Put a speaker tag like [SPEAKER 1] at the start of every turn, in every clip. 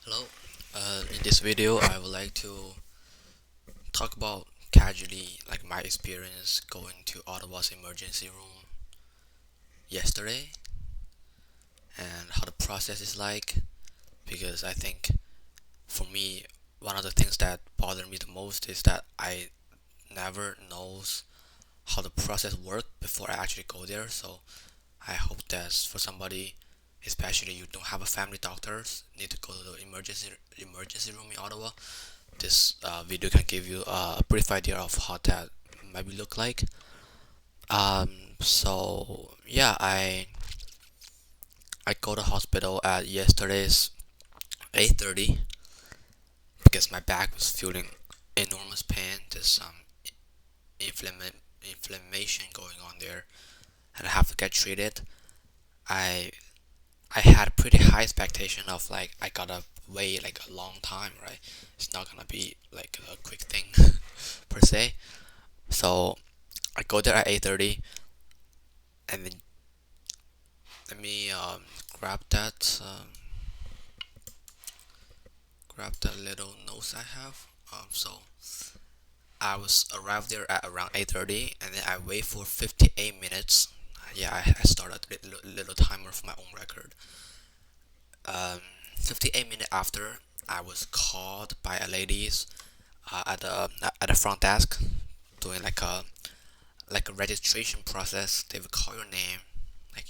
[SPEAKER 1] Hello. In this video, I would like to talk about casually like my experience going to Ottawa's emergency room yesterday and how the process is like. Because I think for me, one of the things that bother me the most is that I never knows how the process works before I actually go there. So I hope that for somebody, especially you don't have a family doctors, need to go to the emergency room in Ottawa, this video can give you a brief idea of how that maybe look like. So yeah, I go to hospital at yesterday's 8:30 because my back was feeling enormous pain. There's some inflammation going on there, and I have to get treated. I I had a pretty high expectation of like I gotta wait like a long time, right? It's not gonna be like a quick thing per se. So I go there at 8:30, and then let me grab that little notes I have. So I was arrived there at around 8:30, and then I wait for 58 minutes. Yeah, I started a little timer for my own record. 58 minutes after, I was called by a ladies at the front desk doing like a registration process. They would call your name like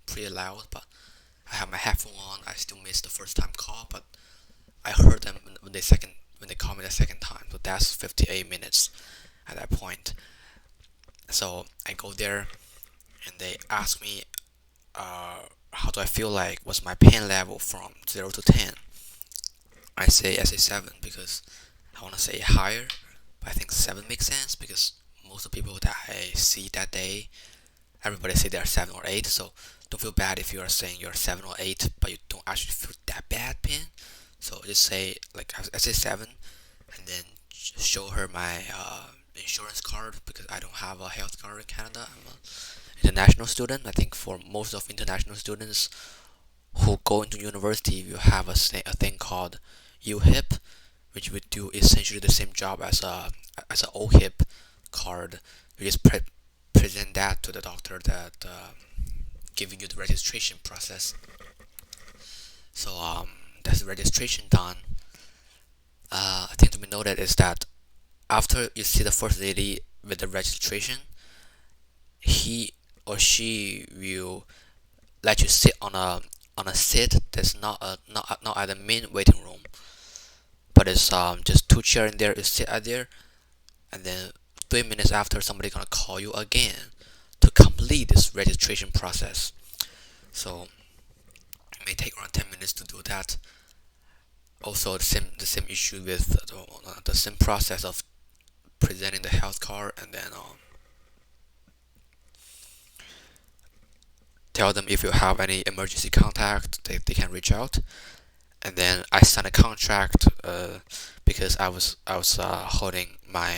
[SPEAKER 1] pretty loud, but I have my headphone on. I still missed the first time call, but I heard them when they called me the second time. So that's 58 minutes at that point. So I go there and they ask me, how do I feel like? What's my pain level from 0 to 10? I say 7 because I want to say higher, but I think 7 makes sense because most of the people that I see that day, everybody say they're 7 or 8. So don't feel bad if you are saying you're 7 or 8, but you don't actually feel that bad pain. So just say like I say 7, and then show her my insurance card because I don't have a health card in Canada. I'm an international student. I think for most of international students who go into university, you have a thing called UHIP, which would do essentially the same job as a OHIP card. You just present that to the doctor that giving you the registration process. So that's the registration done. I think to be noted is that after you see the first lady with the registration, he or she will let you sit on a seat that's not at the main waiting room, but it's just two chairs in there. You sit at there, and then 3 minutes after, somebody gonna call you again to complete this registration process. So it may take around 10 minutes to do that. Also, the same issue with the same process of presenting the health card, and then tell them if you have any emergency contact, they can reach out. And then I signed a contract because I was holding my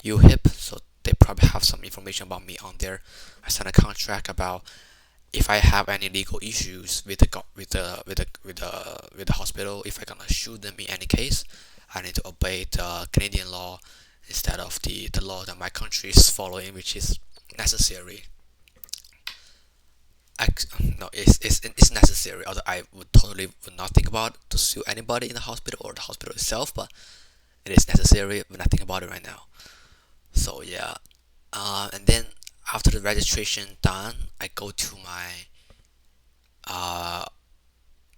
[SPEAKER 1] UHIP, so they probably have some information about me on there. I signed a contract about if I have any legal issues with the hospital, if I gonna sue them in any case, I need to obey the Canadian law instead of the law that my country is following, which is necessary. No, it's necessary. Although I would not think about to sue anybody in the hospital or the hospital itself, but it is necessary when I think about it right now. So yeah, and then after the registration done, I go to my uh,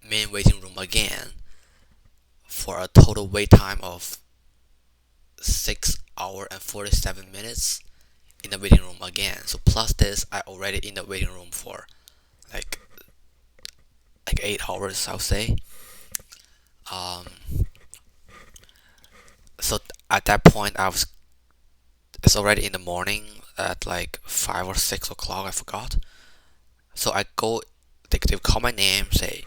[SPEAKER 1] main waiting room again for a total wait time of 6 hour and 47 minutes in the waiting room again. So plus this, I already in the waiting room for like 8 hours, I'll say. Um, so at that point, it's already in the morning at like 5 or 6 o'clock. I forgot. So I go. They call my name, say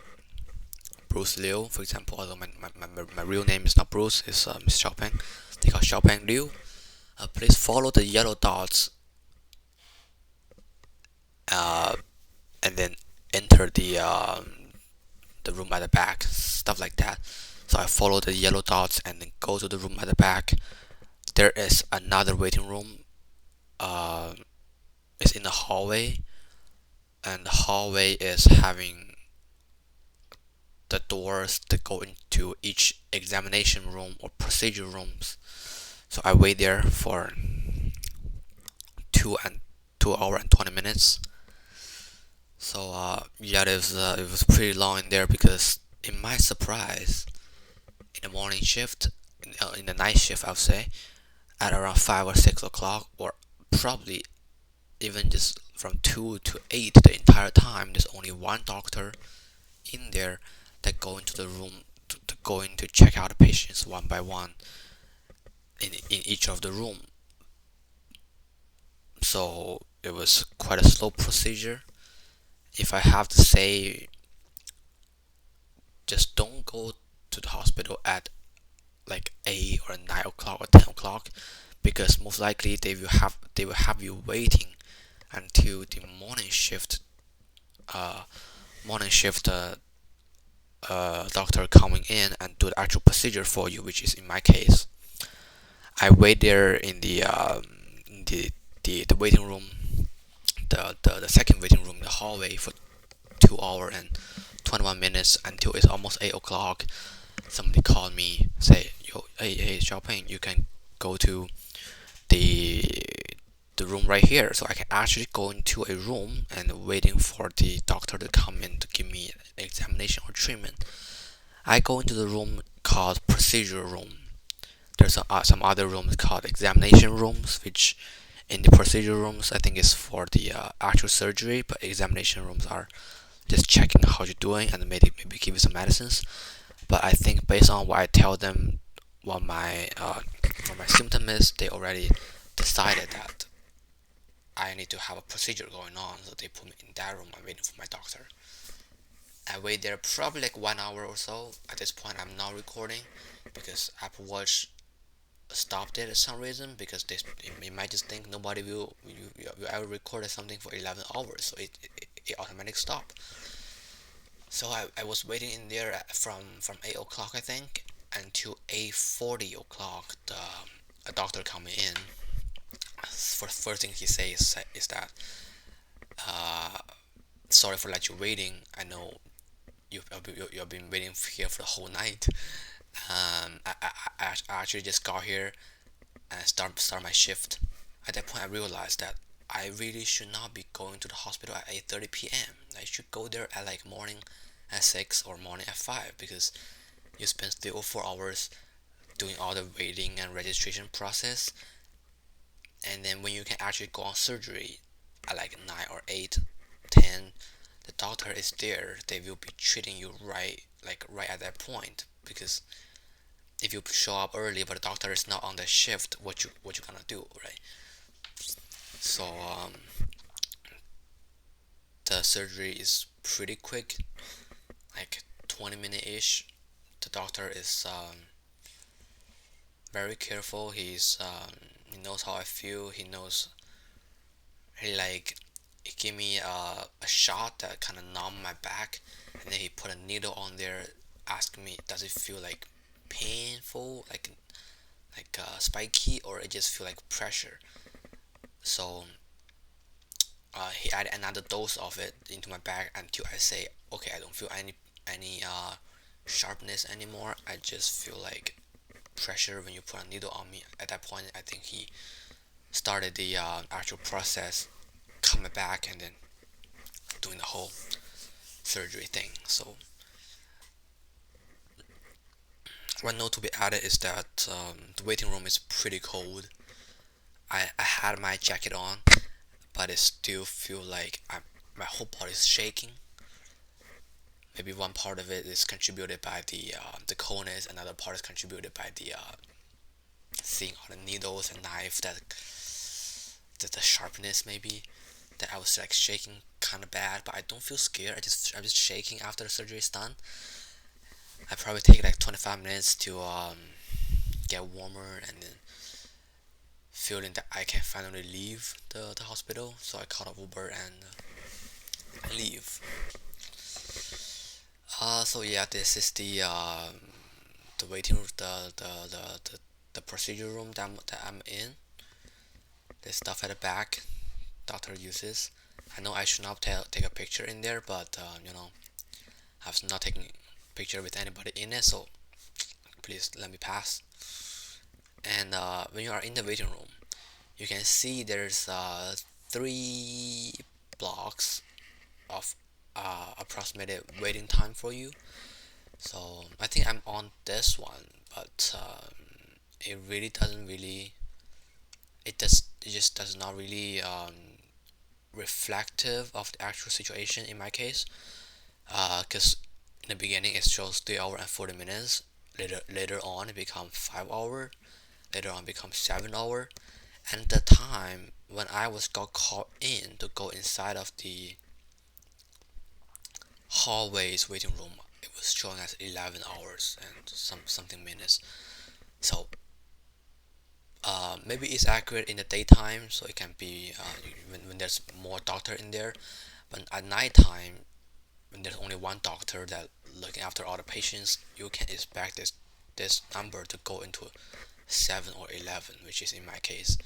[SPEAKER 1] Bruce Liu, for example. Although my real name is not Bruce, it's Miss Xiaopeng. They call Xiaopeng Liu. Please follow the yellow dots uh, and then enter the room at the back, stuff like that. So I follow the yellow dots and then go to the room at the back. There is another waiting room. Uh, it's in the hallway, and the hallway is having the doors that go into each examination room or procedure rooms. So I wait there for 2 hour and 20 minutes. So yeah, it was pretty long in there because, in my surprise, in the morning shift, in the night shift, I would say, at around 5 or 6 o'clock, or probably even just from 2 to 8, the entire time, there's only one doctor in there that go into the room to go in to check out the patients one by one in each of the room. So it was quite a slow procedure. If I have to say, just don't go to the hospital at like 8 or 9 o'clock or 10 o'clock, because most likely they will have you waiting until the uh, morning shift doctor coming in and do the actual procedure for you, which is in my case. I wait there in the waiting room, the second waiting room, the hallway, for 2 hour and 21 minutes until it's almost 8 o'clock. Somebody called me, say, yo, hey Xiaoping, you can go to the the room right here. So I can actually go into a room and waiting for the doctor to come in to give me an examination or treatment. I go into the room called procedure room. There's some other rooms called examination rooms, which in the procedure rooms I think is for the actual surgery, but examination rooms are just checking how you're doing and maybe give you some medicines. But I think based on what I tell them, what my symptom is, they already decided that I need to have a procedure going on, so they put me in that room. I'm waiting for my doctor. I wait there probably like 1 hour or so. At this point, I'm not recording because Apple Watch stopped it for some reason, because they might just think nobody will ever record something for 11 hours, so it automatically stop. So I was waiting in there from 8 o'clock, I think, until 8:40 o'clock. The a doctor coming in. For the first thing he says is that, uh, sorry for let you waiting. I know you've been waiting here for the whole night. I actually just got here and start my shift. At that point, I realized that I really should not be going to the hospital at 8:30 p.m. I should go there at like morning at 6 or morning at 5, because you spend 3 or 4 hours doing all the waiting and registration process, and then when you can actually go on surgery at like 9 or 8, 10, the doctor is there. They will be treating you right at that point, because if you show up early but the doctor is not on the shift, what you gonna do, right? So the surgery is pretty quick, like 20 minute ish. The doctor is very careful. He knows how I feel. He knows, he gave me a shot that kind of numbed my back, and then he put a needle on there, asking me, does it feel like painful, like spiky, or it just feel like pressure? So he added another dose of it into my back until I say, okay, I don't feel any sharpness anymore. I just feel like pressure when you put a needle on me. At that point, I think he started the actual process, coming back and then doing the whole surgery thing. So one note to be added is that the waiting room is pretty cold. I had my jacket on, but it still feel like my whole body is shaking. Maybe one part of it is contributed by the coldness, another part is contributed by the seeing all the needles and knife, that the sharpness maybe, that I was like shaking kind of bad, but I don't feel scared. I'm just shaking after the surgery is done. I probably take like 25 minutes to get warmer, and then feeling that I can finally leave the hospital. So I called an Uber and leave. So yeah, this is the waiting room, the procedure room that I'm in. There's stuff at the back doctor uses. I know I should not take a picture in there, but I've not taken picture with anybody in it, so please let me pass. And when you are in the waiting room, you can see there's three blocks of approximated waiting time for you. So I think I'm on this one, but it really doesn't really it just does not really reflective of the actual situation in my case. Because in the beginning it shows 3 hour and 40 minutes. Later on it becomes 5 hour. Later on it becomes 7 hour. And the time when I was got called in to go inside of the hallways waiting room, it was showing as 11 hours and something minutes. So maybe it's accurate in the daytime, so it can be when there's more doctor in there. But at nighttime, when there's only one doctor that looking after all the patients, you can expect this number to go into 7 or 11, which is in my case.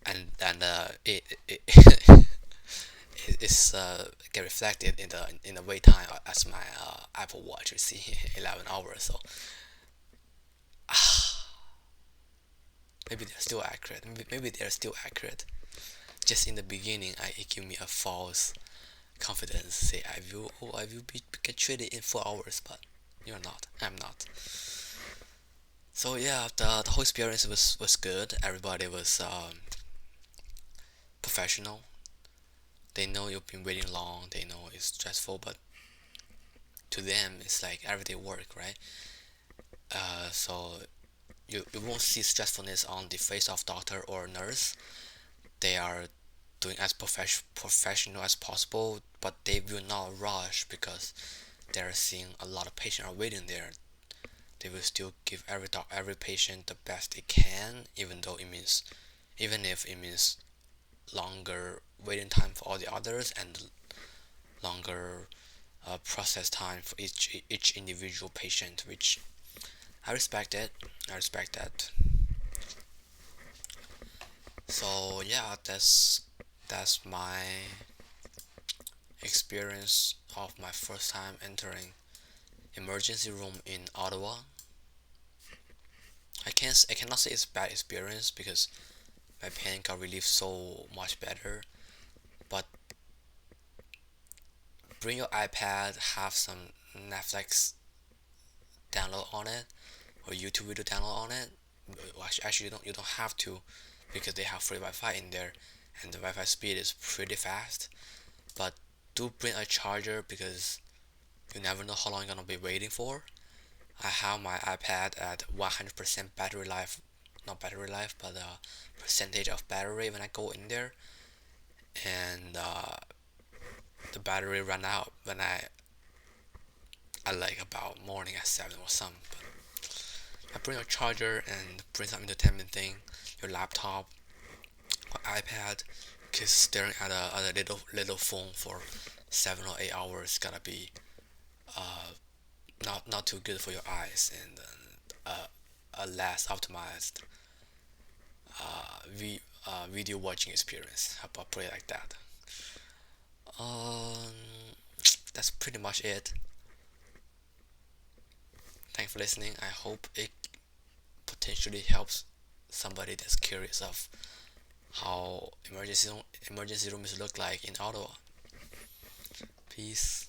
[SPEAKER 1] And it's get reflected in the wait time as my Apple Watch. You see 11 hours. So maybe they're still accurate. Maybe they're still accurate. Just in the beginning, it gave me a false confidence. Say I will be get treated in 4 hours, but you're not. I'm not. So yeah, the whole experience was good. Everybody was professional. They know you've been waiting long. They know it's stressful, but to them it's like everyday work, right? So you won't see stressfulness on the face of doctor or nurse. They are doing as professional as possible, but they will not rush because they're seeing a lot of patients are waiting there. They will still give every patient the best they can, even if it means longer waiting time for all the others and longer process time for each individual patient, which I respect it. I respect that. So yeah, that's my experience of my first time entering emergency room in Ottawa. I cannot say it's a bad experience because my pain got relieved so much better. But bring your iPad, have some Netflix download on it or YouTube video download on it. Actually, you don't have to because they have free Wi-Fi in there, and the Wi-Fi speed is pretty fast. But do bring a charger because you never know how long you're gonna be waiting for. I have my iPad at 100% battery life, not battery life, but percentage of battery when I go in there, and the battery ran out when I like about morning at 7 or something. But I bring a charger and bring some entertainment thing, your laptop, or iPad, because staring at a little phone for 7 or 8 hours gotta be not too good for your eyes and a less optimized video watching experience. How about put it like that? Um, that's pretty much it. Thanks for listening. I hope it potentially helps somebody that's curious of how emergency rooms look like in Ottawa. Peace.